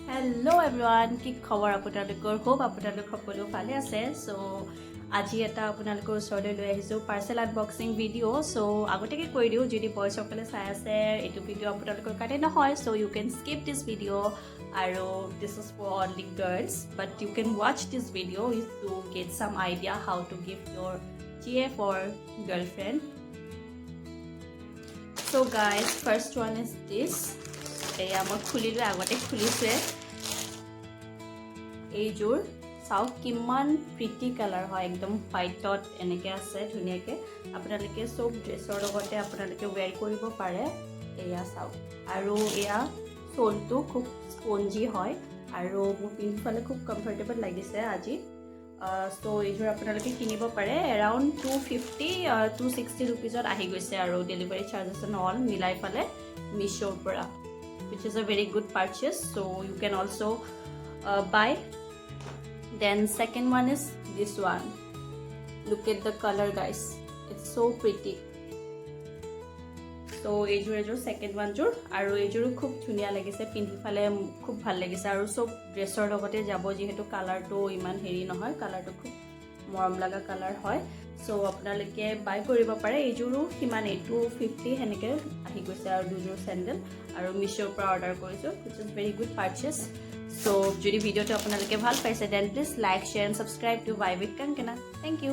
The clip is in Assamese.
Hello everyone, কি খবৰ আপোনালোকৰ হোপ আপোনালোক সকলো ভালে আছে সো আজি এটা আপোনালোকৰ ওচৰলৈ লৈ আহিছো পাৰ্সেল আনবক্সিং ভিডিও সো আগতেকে কৈ দিও যদি বয়স সকলে চাই আছে এটো ভিডিও আপোনালোকৰ কাৰণে নহয় so you can skip this video আৰু this is for only girls but you can watch this video to get some idea how to give your GF or girlfriend. So guys, first one is this. এয়া মই খুলিলো আগতে খুলিছে এই জোৰ চাও কিমান প্ৰিটি কালাৰ হয় একদম হোৱাইটত এনেকে আছে ধুনিয়াকে আপোনালোকে সব ড্ৰেছৰ লগতে আপোনালোকে ওয়্যাৰ কৰিব পাৰে এয়া চাও আৰু এয়া সোলটো খুব স্পঞ্জি হয় আৰু মোৰ পিনফালে খুব কমফৰ্টেবল লাগিছে আজি সো এইজোৰ আপোনালোকে কিনিব পাৰে এৰাউণ্ড 250 260 रुपीजত আহি গৈছে আৰু ডেলিভাৰী চাৰ্জেছ এণ্ড অল মিলাই পালে মিশোৰ পৰা which is a very good purchase, so you can also buy. Then second one is this one. Look at the color guys, it's so pretty. So ejur second one jur aru ejur khub dhuniya lagise pindi phale khub bhal lagise aru sob dressor logote jabo jehetu color to iman heri nohoy color to khub morom laga color hoy so আপোনালোকে বাই কৰিব পাৰে এইজুৰো কিমান 250 হেনেকে আহি গৈছে আৰু দুজোৰ স্যান্ডেল আৰু মিশোৰ পৰা অৰ্ডাৰ কৰিছো which is very good purchase so যদি ভিডিওটো আপোনালোকে ভাল পাইছে then please like share and subscribe to Buy with Kankana. Thank you.